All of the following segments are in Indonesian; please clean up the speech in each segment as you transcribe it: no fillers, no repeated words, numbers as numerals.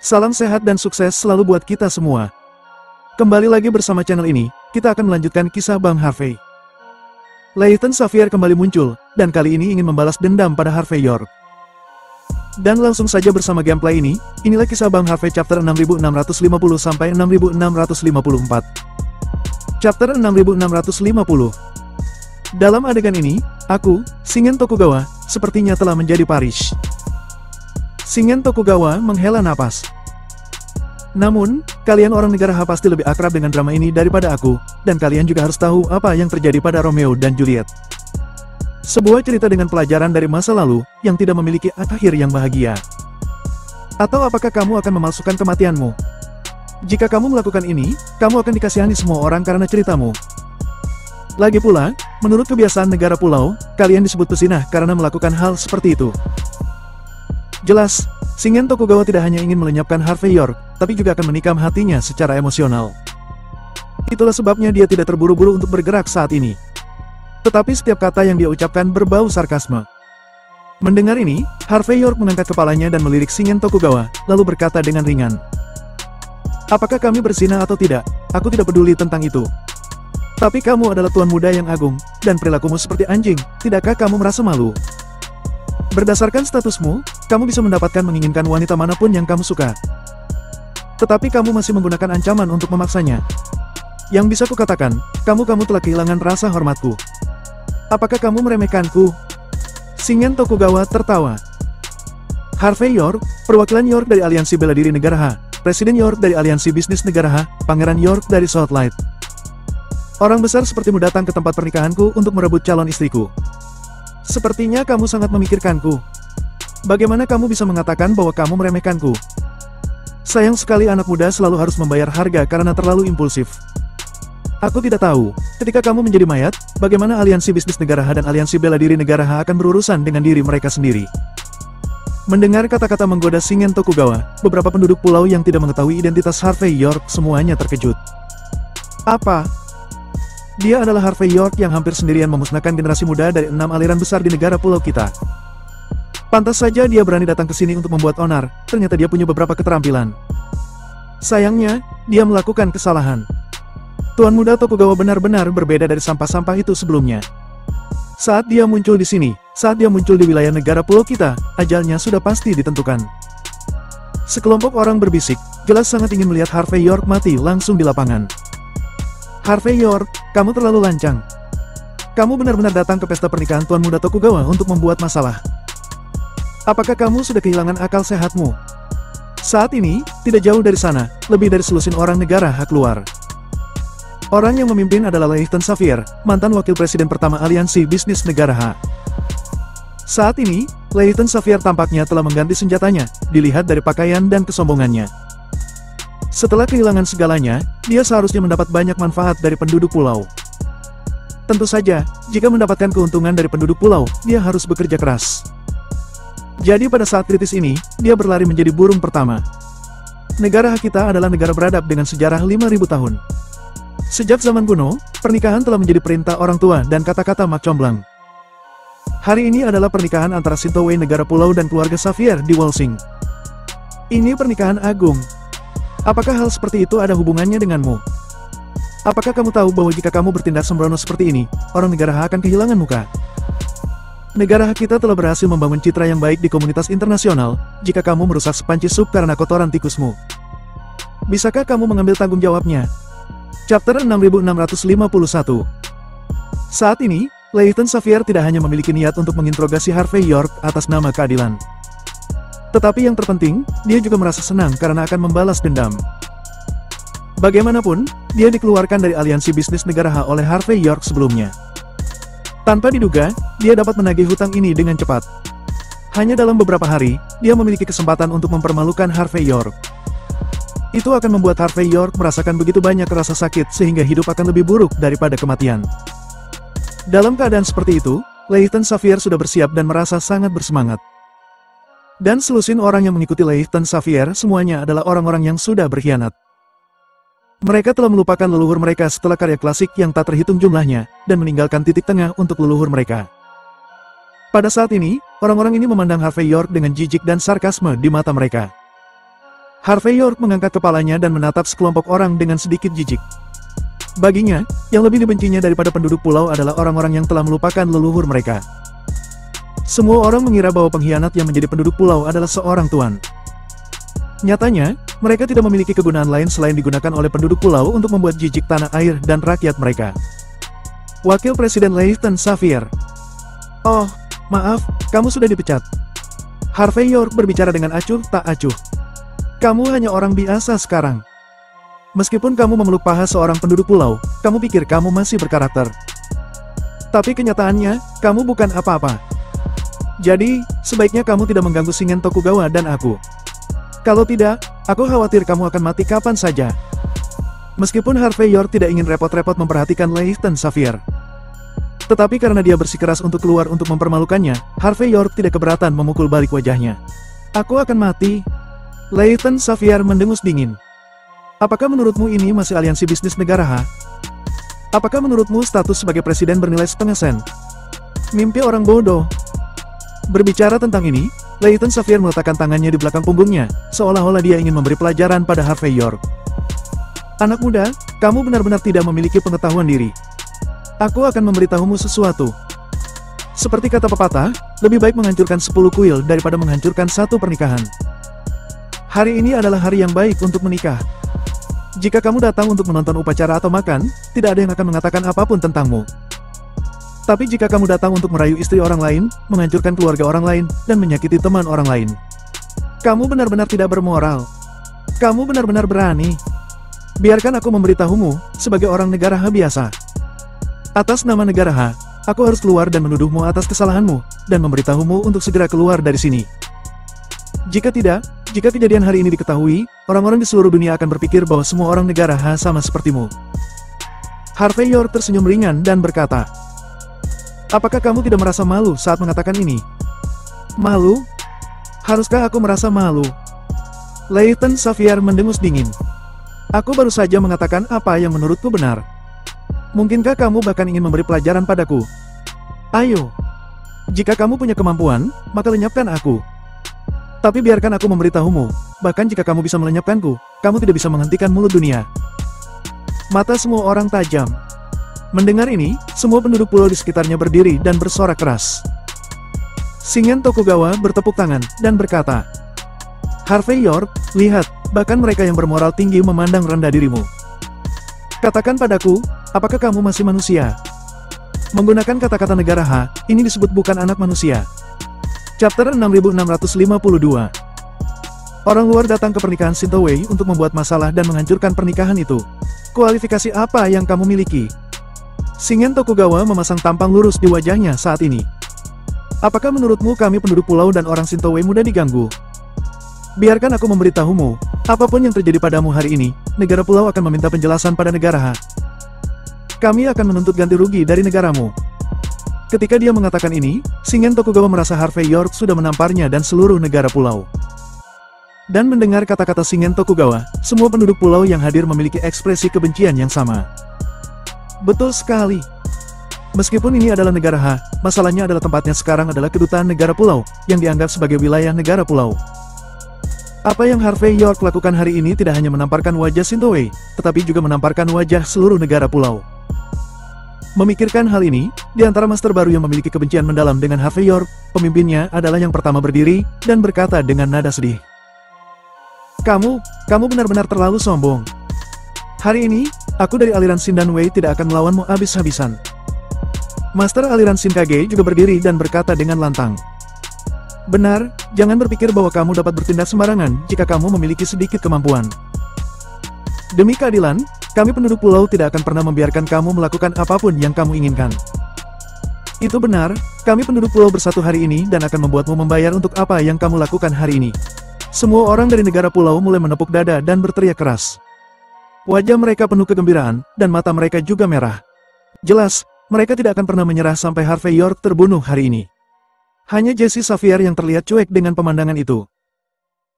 Salam sehat dan sukses selalu buat kita semua. Kembali lagi bersama channel ini, kita akan melanjutkan kisah Bang Harvey. Layton Xavier kembali muncul, dan kali ini ingin membalas dendam pada Harvey York. Dan langsung saja bersama gameplay ini, inilah kisah Bang Harvey chapter 6650 sampai 6654. Chapter 6650. Dalam adegan ini, aku, Shingen Tokugawa, sepertinya telah menjadi Parish. Shingen Tokugawa menghela napas. Namun, kalian orang negara H pasti lebih akrab dengan drama ini daripada aku, dan kalian juga harus tahu apa yang terjadi pada Romeo dan Juliet. Sebuah cerita dengan pelajaran dari masa lalu, yang tidak memiliki akhir yang bahagia. Atau apakah kamu akan memalsukan kematianmu? Jika kamu melakukan ini, kamu akan dikasihani semua orang karena ceritamu. Lagi pula, menurut kebiasaan negara pulau, kalian disebut pezinah karena melakukan hal seperti itu. Jelas, Shingen Tokugawa tidak hanya ingin melenyapkan Harvey York, tapi juga akan menikam hatinya secara emosional. Itulah sebabnya dia tidak terburu-buru untuk bergerak saat ini. Tetapi setiap kata yang dia ucapkan berbau sarkasme. Mendengar ini, Harvey York mengangkat kepalanya dan melirik Shingen Tokugawa, lalu berkata dengan ringan. Apakah kami berzina atau tidak? Aku tidak peduli tentang itu. Tapi kamu adalah tuan muda yang agung, dan perilakumu seperti anjing, tidakkah kamu merasa malu? Berdasarkan statusmu, kamu bisa mendapatkan menginginkan wanita manapun yang kamu suka. Tetapi kamu masih menggunakan ancaman untuk memaksanya. Yang bisa kukatakan, kamu telah kehilangan rasa hormatku. Apakah kamu meremehkanku? Shingen Tokugawa tertawa. Harvey York, perwakilan York dari Aliansi Bela Diri Negara H, Presiden York dari Aliansi Bisnis Negara H, Pangeran York dari Southlight. Orang besar sepertimu datang ke tempat pernikahanku untuk merebut calon istriku. Sepertinya kamu sangat memikirkanku. Bagaimana kamu bisa mengatakan bahwa kamu meremehkanku? Sayang sekali anak muda selalu harus membayar harga karena terlalu impulsif. Aku tidak tahu, ketika kamu menjadi mayat, bagaimana Aliansi Bisnis Negara H dan Aliansi Bela Diri Negara H akan berurusan dengan diri mereka sendiri. Mendengar kata-kata menggoda Shingen Tokugawa, beberapa penduduk pulau yang tidak mengetahui identitas Harvey York semuanya terkejut. Apa? Dia adalah Harvey York yang hampir sendirian memusnahkan generasi muda dari 6 aliran besar di negara pulau kita. Pantas saja dia berani datang ke sini untuk membuat onar, ternyata dia punya beberapa keterampilan. Sayangnya, dia melakukan kesalahan. Tuan muda Tokugawa benar-benar berbeda dari sampah-sampah itu sebelumnya. Saat dia muncul di sini, saat dia muncul di wilayah negara pulau kita, ajalnya sudah pasti ditentukan. Sekelompok orang berbisik, jelas sangat ingin melihat Harvey York mati langsung di lapangan. Harvey York, kamu terlalu lancang. Kamu benar-benar datang ke pesta pernikahan Tuan Muda Tokugawa untuk membuat masalah. Apakah kamu sudah kehilangan akal sehatmu? Saat ini, tidak jauh dari sana, lebih dari selusin orang negara H keluar. Orang yang memimpin adalah Layton Xavier, mantan wakil presiden pertama Aliansi Bisnis Negara H. Saat ini, Layton Xavier tampaknya telah mengganti senjatanya, dilihat dari pakaian dan kesombongannya. Setelah kehilangan segalanya, dia seharusnya mendapat banyak manfaat dari penduduk pulau. Tentu saja, jika mendapatkan keuntungan dari penduduk pulau, dia harus bekerja keras. Jadi pada saat kritis ini, dia berlari menjadi burung pertama. Negara kita adalah negara beradab dengan sejarah 5.000 tahun. Sejak zaman kuno, pernikahan telah menjadi perintah orang tua dan kata-kata mak comblang. Hari ini adalah pernikahan antara Sintowei negara pulau dan keluarga Xavier di Wolsing. Ini pernikahan agung. Apakah hal seperti itu ada hubungannya denganmu? Apakah kamu tahu bahwa jika kamu bertindak sembrono seperti ini, orang negara H akan kehilangan muka? Negara H kita telah berhasil membangun citra yang baik di komunitas internasional, jika kamu merusak sepanci sup karena kotoran tikusmu. Bisakah kamu mengambil tanggung jawabnya? Chapter 6651. Saat ini, Layton Xavier tidak hanya memiliki niat untuk menginterogasi Harvey York atas nama keadilan. Tetapi yang terpenting, dia juga merasa senang karena akan membalas dendam. Bagaimanapun, dia dikeluarkan dari Aliansi Bisnis Negara H oleh Harvey York sebelumnya. Tanpa diduga, dia dapat menagih hutang ini dengan cepat. Hanya dalam beberapa hari, dia memiliki kesempatan untuk mempermalukan Harvey York. Itu akan membuat Harvey York merasakan begitu banyak rasa sakit sehingga hidup akan lebih buruk daripada kematian. Dalam keadaan seperti itu, Layton Xavier sudah bersiap dan merasa sangat bersemangat. Dan selusin orang yang mengikuti Layton Xavier semuanya adalah orang-orang yang sudah berkhianat. Mereka telah melupakan leluhur mereka setelah karya klasik yang tak terhitung jumlahnya, dan meninggalkan titik tengah untuk leluhur mereka. Pada saat ini, orang-orang ini memandang Harvey York dengan jijik dan sarkasme di mata mereka. Harvey York mengangkat kepalanya dan menatap sekelompok orang dengan sedikit jijik. Baginya, yang lebih dibencinya daripada penduduk pulau adalah orang-orang yang telah melupakan leluhur mereka. Semua orang mengira bahwa pengkhianat yang menjadi penduduk pulau adalah seorang tuan. Nyatanya, mereka tidak memiliki kegunaan lain selain digunakan oleh penduduk pulau untuk membuat jijik tanah air dan rakyat mereka. Wakil Presiden Leighton Xavier. Oh, maaf, kamu sudah dipecat. Harvey York berbicara dengan acuh tak acuh. Kamu hanya orang biasa sekarang. Meskipun kamu memeluk paha seorang penduduk pulau, kamu pikir kamu masih berkarakter. Tapi kenyataannya, kamu bukan apa-apa. Jadi, sebaiknya kamu tidak mengganggu Shingen Tokugawa dan aku. Kalau tidak, aku khawatir kamu akan mati kapan saja. Meskipun Harvey York tidak ingin repot-repot memperhatikan Leighton Xavier. Tetapi karena dia bersikeras untuk keluar untuk mempermalukannya, Harvey York tidak keberatan memukul balik wajahnya. Aku akan mati. Leighton Xavier mendengus dingin. Apakah menurutmu ini masih aliansi bisnis negara ha? Apakah menurutmu status sebagai presiden bernilai setengah sen? Mimpi orang bodoh. Berbicara tentang ini, Leighton Xavier meletakkan tangannya di belakang punggungnya, seolah-olah dia ingin memberi pelajaran pada Harvey York. Anak muda, kamu benar-benar tidak memiliki pengetahuan diri. Aku akan memberitahumu sesuatu. Seperti kata pepatah, lebih baik menghancurkan 10 kuil daripada menghancurkan satu pernikahan. Hari ini adalah hari yang baik untuk menikah. Jika kamu datang untuk menonton upacara atau makan, tidak ada yang akan mengatakan apapun tentangmu. Tapi jika kamu datang untuk merayu istri orang lain, menghancurkan keluarga orang lain, dan menyakiti teman orang lain, kamu benar-benar tidak bermoral. Kamu benar-benar berani. Biarkan aku memberitahumu, sebagai orang negara Ha biasa. Atas nama negara Ha, aku harus keluar dan menuduhmu atas kesalahanmu, dan memberitahumu untuk segera keluar dari sini. Jika tidak, jika kejadian hari ini diketahui, orang-orang di seluruh dunia akan berpikir bahwa semua orang negara Ha sama sepertimu. Harvey York tersenyum ringan dan berkata, apakah kamu tidak merasa malu saat mengatakan ini? Malu? Haruskah aku merasa malu? Leighton Xavier mendengus dingin. Aku baru saja mengatakan apa yang menurutku benar. Mungkinkah kamu bahkan ingin memberi pelajaran padaku? Ayo. Jika kamu punya kemampuan, maka lenyapkan aku. Tapi biarkan aku memberitahumu, bahkan jika kamu bisa melenyapkanku, kamu tidak bisa menghentikan mulut dunia. Mata semua orang tajam. Mendengar ini, semua penduduk pulau di sekitarnya berdiri dan bersorak keras. Shingen Tokugawa bertepuk tangan, dan berkata, Harvey York, lihat, bahkan mereka yang bermoral tinggi memandang rendah dirimu. Katakan padaku, apakah kamu masih manusia? Menggunakan kata-kata negara Ha, ini disebut bukan anak manusia. Chapter 6652. Orang luar datang ke pernikahan Shinto Wei untuk membuat masalah dan menghancurkan pernikahan itu. Kualifikasi apa yang kamu miliki? Shingen Tokugawa memasang tampang lurus di wajahnya saat ini. Apakah menurutmu kami penduduk pulau dan orang Shinto Wei mudah diganggu? Biarkan aku memberitahumu, apapun yang terjadi padamu hari ini, negara pulau akan meminta penjelasan pada negara Ha. Kami akan menuntut ganti rugi dari negaramu. Ketika dia mengatakan ini, Shingen Tokugawa merasa Harvey York sudah menamparnya dan seluruh negara pulau. Dan mendengar kata-kata Shingen Tokugawa, semua penduduk pulau yang hadir memiliki ekspresi kebencian yang sama. Betul sekali. Meskipun ini adalah negara Ha, masalahnya adalah tempatnya sekarang adalah kedutaan negara pulau, yang dianggap sebagai wilayah negara pulau. Apa yang Harvey York lakukan hari ini tidak hanya menamparkan wajah Shinto Wei, tetapi juga menamparkan wajah seluruh negara pulau. Memikirkan hal ini, di antara master baru yang memiliki kebencian mendalam dengan Harvey York, pemimpinnya adalah yang pertama berdiri, dan berkata dengan nada sedih. Kamu benar-benar terlalu sombong. Hari ini, aku dari aliran Shindan Wei tidak akan melawanmu habis-habisan. Master aliran Shinkage juga berdiri dan berkata dengan lantang. Benar, jangan berpikir bahwa kamu dapat bertindak sembarangan jika kamu memiliki sedikit kemampuan. Demi keadilan, kami penduduk pulau tidak akan pernah membiarkan kamu melakukan apapun yang kamu inginkan. Itu benar, kami penduduk pulau bersatu hari ini dan akan membuatmu membayar untuk apa yang kamu lakukan hari ini. Semua orang dari negara pulau mulai menepuk dada dan berteriak keras. Wajah mereka penuh kegembiraan, dan mata mereka juga merah. Jelas, mereka tidak akan pernah menyerah sampai Harvey York terbunuh hari ini. Hanya Jesse Xavier yang terlihat cuek dengan pemandangan itu.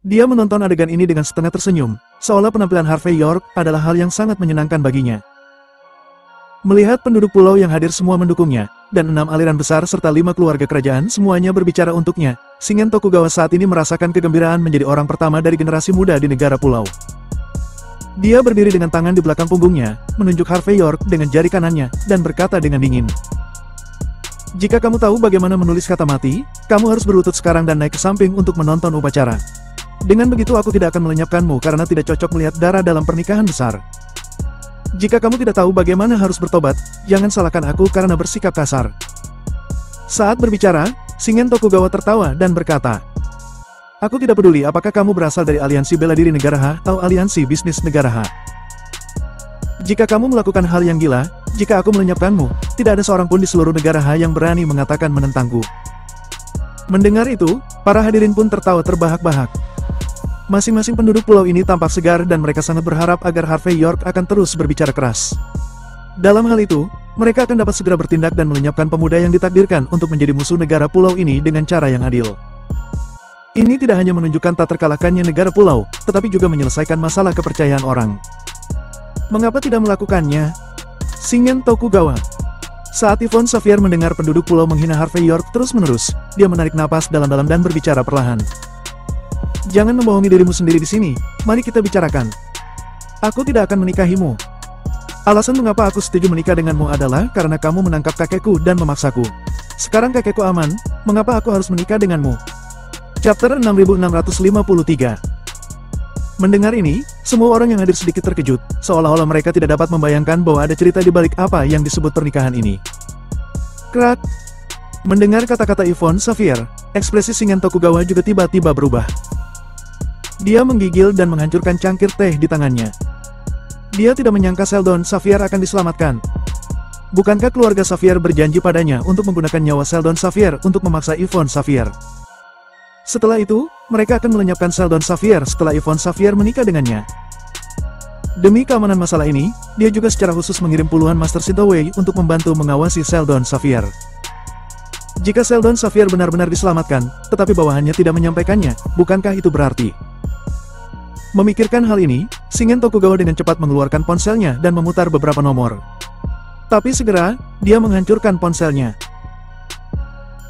Dia menonton adegan ini dengan setengah tersenyum, seolah penampilan Harvey York adalah hal yang sangat menyenangkan baginya. Melihat penduduk pulau yang hadir semua mendukungnya, dan 6 aliran besar serta 5 keluarga kerajaan semuanya berbicara untuknya, Shingen Tokugawa saat ini merasakan kegembiraan menjadi orang pertama dari generasi muda di negara pulau. Dia berdiri dengan tangan di belakang punggungnya, menunjuk Harvey York dengan jari kanannya, dan berkata dengan dingin. Jika kamu tahu bagaimana menulis kata mati, kamu harus berlutut sekarang dan naik ke samping untuk menonton upacara. Dengan begitu aku tidak akan melenyapkanmu karena tidak cocok melihat darah dalam pernikahan besar. Jika kamu tidak tahu bagaimana harus bertobat, jangan salahkan aku karena bersikap kasar. Saat berbicara, Shingen Tokugawa tertawa dan berkata, aku tidak peduli apakah kamu berasal dari aliansi bela diri negara H atau aliansi bisnis negara H. Jika kamu melakukan hal yang gila, jika aku melenyapkanmu, tidak ada seorang pun di seluruh negara H yang berani mengatakan menentangku. Mendengar itu, para hadirin pun tertawa terbahak-bahak. Masing-masing penduduk pulau ini tampak segar dan mereka sangat berharap agar Harvey York akan terus berbicara keras. Dalam hal itu, mereka akan dapat segera bertindak dan melenyapkan pemuda yang ditakdirkan untuk menjadi musuh negara pulau ini dengan cara yang adil. Ini tidak hanya menunjukkan tak terkalahkannya negara pulau, tetapi juga menyelesaikan masalah kepercayaan orang. Mengapa tidak melakukannya? Shingen Tokugawa. Saat Yvonne Xavier mendengar penduduk pulau menghina Harvey York terus-menerus, dia menarik napas dalam-dalam dan berbicara perlahan. Jangan membohongi dirimu sendiri di sini, mari kita bicarakan. Aku tidak akan menikahimu. Alasan mengapa aku setuju menikah denganmu adalah karena kamu menangkap kakekku dan memaksaku. Sekarang kakekku aman, mengapa aku harus menikah denganmu? Chapter 6653. Mendengar ini, semua orang yang hadir sedikit terkejut, seolah-olah mereka tidak dapat membayangkan bahwa ada cerita di balik apa yang disebut pernikahan ini. Krak! Mendengar kata-kata Yvonne Xavier, ekspresi Shingen Tokugawa juga tiba-tiba berubah. Dia menggigil dan menghancurkan cangkir teh di tangannya. Dia tidak menyangka Sheldon Xavier akan diselamatkan. Bukankah keluarga Xavier berjanji padanya untuk menggunakan nyawa Sheldon Xavier untuk memaksa Yvonne Xavier? Setelah itu, mereka akan melenyapkan Sheldon Xavier setelah Yvonne Xavier menikah dengannya. Demi keamanan masalah ini, dia juga secara khusus mengirim puluhan Master Shinto Wei untuk membantu mengawasi Sheldon Xavier. Jika Sheldon Xavier benar-benar diselamatkan, tetapi bawahannya tidak menyampaikannya, bukankah itu berarti? Memikirkan hal ini, Shingen Tokugawa dengan cepat mengeluarkan ponselnya dan memutar beberapa nomor. Tapi segera, dia menghancurkan ponselnya.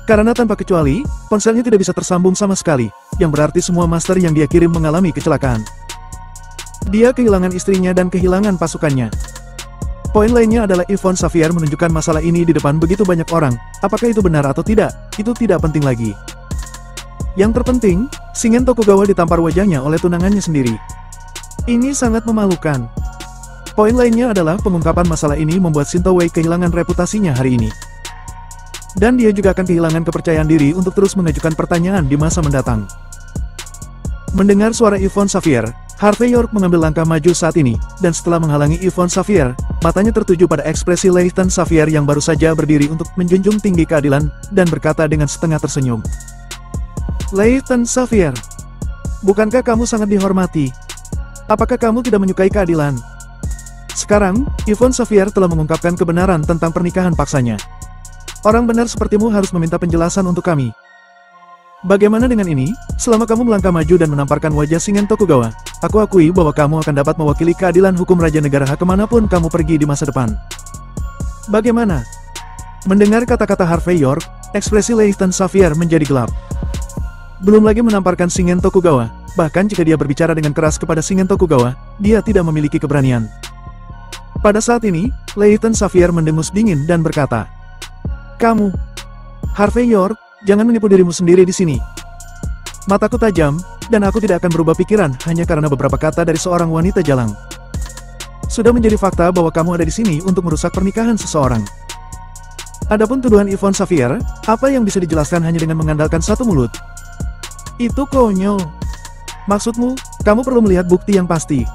Karena tanpa kecuali, ponselnya tidak bisa tersambung sama sekali, yang berarti semua master yang dia kirim mengalami kecelakaan. Dia kehilangan istrinya dan kehilangan pasukannya. Poin lainnya adalah Yvonne Xavier menunjukkan masalah ini di depan begitu banyak orang. Apakah itu benar atau tidak, itu tidak penting lagi. Yang terpenting, Shingen Tokugawa ditampar wajahnya oleh tunangannya sendiri. Ini sangat memalukan. Poin lainnya adalah pengungkapan masalah ini membuat Shinto Wei kehilangan reputasinya hari ini. Dan dia juga akan kehilangan kepercayaan diri untuk terus mengajukan pertanyaan di masa mendatang. Mendengar suara Yvonne Xavier, Harvey York mengambil langkah maju saat ini, dan setelah menghalangi Yvonne Xavier, matanya tertuju pada ekspresi Leighton Xavier yang baru saja berdiri untuk menjunjung tinggi keadilan, dan berkata dengan setengah tersenyum. Leighton Xavier, bukankah kamu sangat dihormati? Apakah kamu tidak menyukai keadilan? Sekarang, Yvonne Xavier telah mengungkapkan kebenaran tentang pernikahan paksanya. Orang benar sepertimu harus meminta penjelasan untuk kami. Bagaimana dengan ini, selama kamu melangkah maju dan menamparkan wajah Shingen Tokugawa, aku akui bahwa kamu akan dapat mewakili keadilan hukum Raja Negara H kemanapun kamu pergi di masa depan. Bagaimana? Mendengar kata-kata Harvey York, ekspresi Leighton Xavier menjadi gelap. Belum lagi menamparkan Shingen Tokugawa, bahkan jika dia berbicara dengan keras kepada Shingen Tokugawa, dia tidak memiliki keberanian. Pada saat ini, Leighton Xavier mendengus dingin dan berkata, kamu, Harvey York, jangan menipu dirimu sendiri di sini. Mataku tajam, dan aku tidak akan berubah pikiran hanya karena beberapa kata dari seorang wanita jalang. Sudah menjadi fakta bahwa kamu ada di sini untuk merusak pernikahan seseorang. Adapun tuduhan Yvonne Xavier, apa yang bisa dijelaskan hanya dengan mengandalkan satu mulut? Itu konyol. Maksudmu, kamu perlu melihat bukti yang pasti.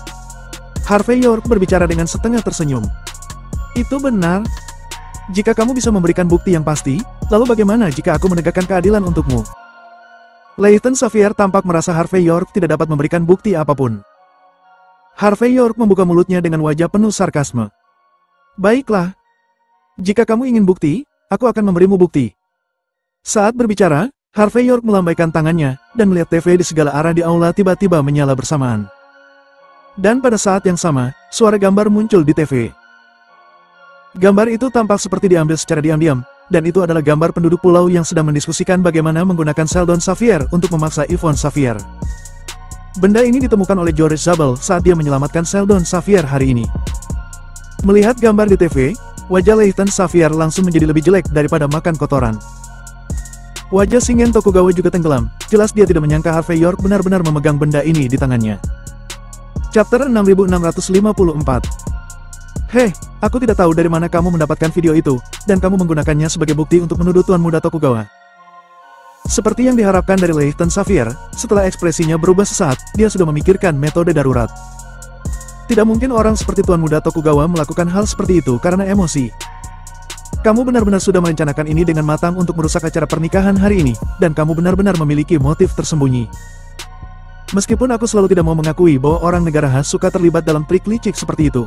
Harvey York berbicara dengan setengah tersenyum. Itu benar. Jika kamu bisa memberikan bukti yang pasti, lalu bagaimana jika aku menegakkan keadilan untukmu? Leighton Xavier tampak merasa Harvey York tidak dapat memberikan bukti apapun. Harvey York membuka mulutnya dengan wajah penuh sarkasme. Baiklah. Jika kamu ingin bukti, aku akan memberimu bukti. Saat berbicara, Harvey York melambaikan tangannya, dan melihat TV di segala arah di aula tiba-tiba menyala bersamaan. Dan pada saat yang sama, suara gambar muncul di TV. Gambar itu tampak seperti diambil secara diam-diam, dan itu adalah gambar penduduk pulau yang sedang mendiskusikan bagaimana menggunakan Sheldon Xavier untuk memaksa Yvonne Xavier. Benda ini ditemukan oleh George Zabel saat dia menyelamatkan Sheldon Xavier hari ini. Melihat gambar di TV, wajah Leighton Xavier langsung menjadi lebih jelek daripada makan kotoran. Wajah Shingen Tokugawa juga tenggelam, jelas dia tidak menyangka Harvey York benar-benar memegang benda ini di tangannya. Chapter 6654. Hei, aku tidak tahu dari mana kamu mendapatkan video itu, dan kamu menggunakannya sebagai bukti untuk menuduh Tuan Muda Tokugawa. Seperti yang diharapkan dari Leighton Xavier, setelah ekspresinya berubah sesaat, dia sudah memikirkan metode darurat. Tidak mungkin orang seperti Tuan Muda Tokugawa melakukan hal seperti itu karena emosi. Kamu benar-benar sudah merencanakan ini dengan matang untuk merusak acara pernikahan hari ini, dan kamu benar-benar memiliki motif tersembunyi. Meskipun aku selalu tidak mau mengakui bahwa orang negara khas suka terlibat dalam trik licik seperti itu.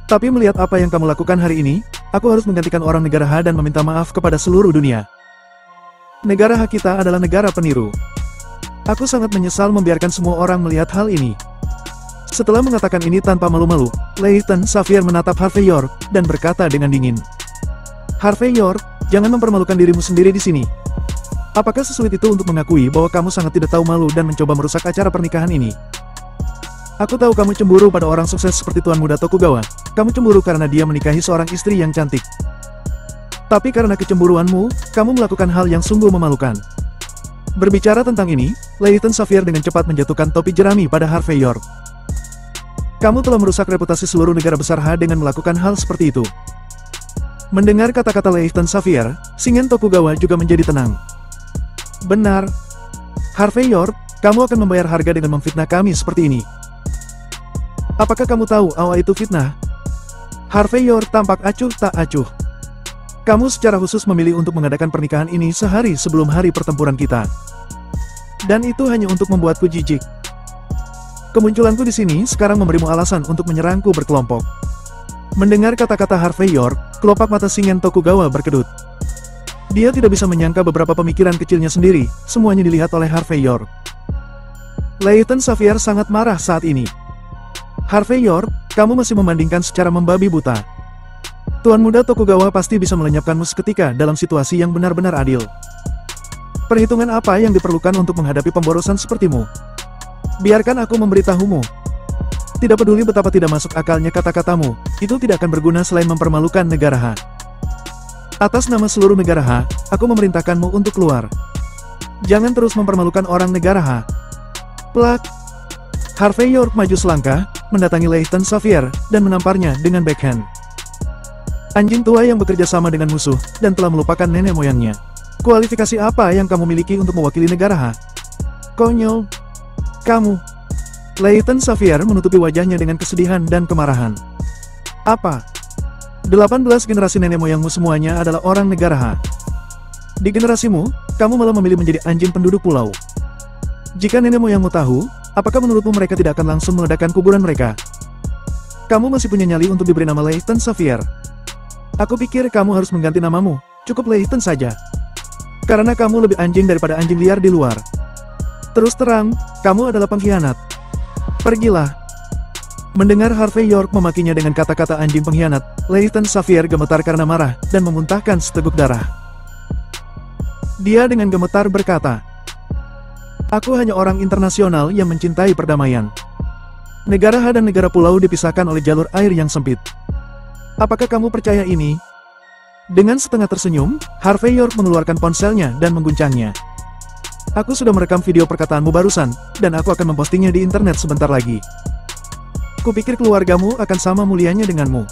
Tapi melihat apa yang kamu lakukan hari ini, aku harus menggantikan orang negara khas dan meminta maaf kepada seluruh dunia. Negara khas kita adalah negara peniru. Aku sangat menyesal membiarkan semua orang melihat hal ini. Setelah mengatakan ini tanpa malu-malu, Leighton Xavier menatap Harvey York, dan berkata dengan dingin. Harvey York, jangan mempermalukan dirimu sendiri di sini. Apakah sesulit itu untuk mengakui bahwa kamu sangat tidak tahu malu dan mencoba merusak acara pernikahan ini? Aku tahu kamu cemburu pada orang sukses seperti Tuan Muda Tokugawa. Kamu cemburu karena dia menikahi seorang istri yang cantik. Tapi karena kecemburuanmu, kamu melakukan hal yang sungguh memalukan. Berbicara tentang ini, Leighton Xavier dengan cepat menjatuhkan topi jerami pada Harvey York. Kamu telah merusak reputasi seluruh negara besar H dengan melakukan hal seperti itu. Mendengar kata-kata Leighton Xavier, Shingen Tokugawa juga menjadi tenang. Benar. Harvey York, kamu akan membayar harga dengan memfitnah kami seperti ini. Apakah kamu tahu bahwa itu fitnah? Harvey York tampak acuh tak acuh. Kamu secara khusus memilih untuk mengadakan pernikahan ini sehari sebelum hari pertempuran kita. Dan itu hanya untuk membuatku jijik. Kemunculanku di sini sekarang memberimu alasan untuk menyerangku berkelompok. Mendengar kata-kata Harvey York, kelopak mata Shingen Tokugawa berkedut. Dia tidak bisa menyangka beberapa pemikiran kecilnya sendiri, semuanya dilihat oleh Harvey York. Leighton Xavier sangat marah saat ini. Harvey York, kamu masih membandingkan secara membabi buta. Tuan Muda Tokugawa pasti bisa melenyapkanmu seketika dalam situasi yang benar-benar adil. Perhitungan apa yang diperlukan untuk menghadapi pemborosan sepertimu? Biarkan aku memberitahumu. Tidak peduli betapa tidak masuk akalnya kata-katamu, itu tidak akan berguna selain mempermalukan negara H. Atas nama seluruh negara H, aku memerintahkanmu untuk keluar. Jangan terus mempermalukan orang negara H. Plak. Harvey York maju selangkah, mendatangi Leighton Xavier, dan menamparnya dengan backhand. Anjing tua yang bekerja sama dengan musuh, dan telah melupakan nenek moyangnya. Kualifikasi apa yang kamu miliki untuk mewakili negara H? Konyol. Kamu. Leighton Xavier menutupi wajahnya dengan kesedihan dan kemarahan. Apa? 18 generasi nenek moyangmu semuanya adalah orang negara H. Di generasimu, kamu malah memilih menjadi anjing penduduk pulau. Jika nenek moyangmu tahu, apakah menurutmu mereka tidak akan langsung meledakan kuburan mereka? Kamu masih punya nyali untuk diberi nama Leighton Xavier. Aku pikir kamu harus mengganti namamu, cukup Leighton saja. Karena kamu lebih anjing daripada anjing liar di luar. Terus terang, kamu adalah pengkhianat. Pergilah. Mendengar Harvey York memakinya dengan kata-kata anjing pengkhianat, Leighton Xavier gemetar karena marah, dan memuntahkan seteguk darah. Dia dengan gemetar berkata, aku hanya orang internasional yang mencintai perdamaian. Negara H dan negara pulau dipisahkan oleh jalur air yang sempit. Apakah kamu percaya ini? Dengan setengah tersenyum, Harvey York mengeluarkan ponselnya dan mengguncangnya. Aku sudah merekam video perkataanmu barusan, dan aku akan mempostingnya di internet sebentar lagi. Kupikir keluargamu akan sama mulianya denganmu.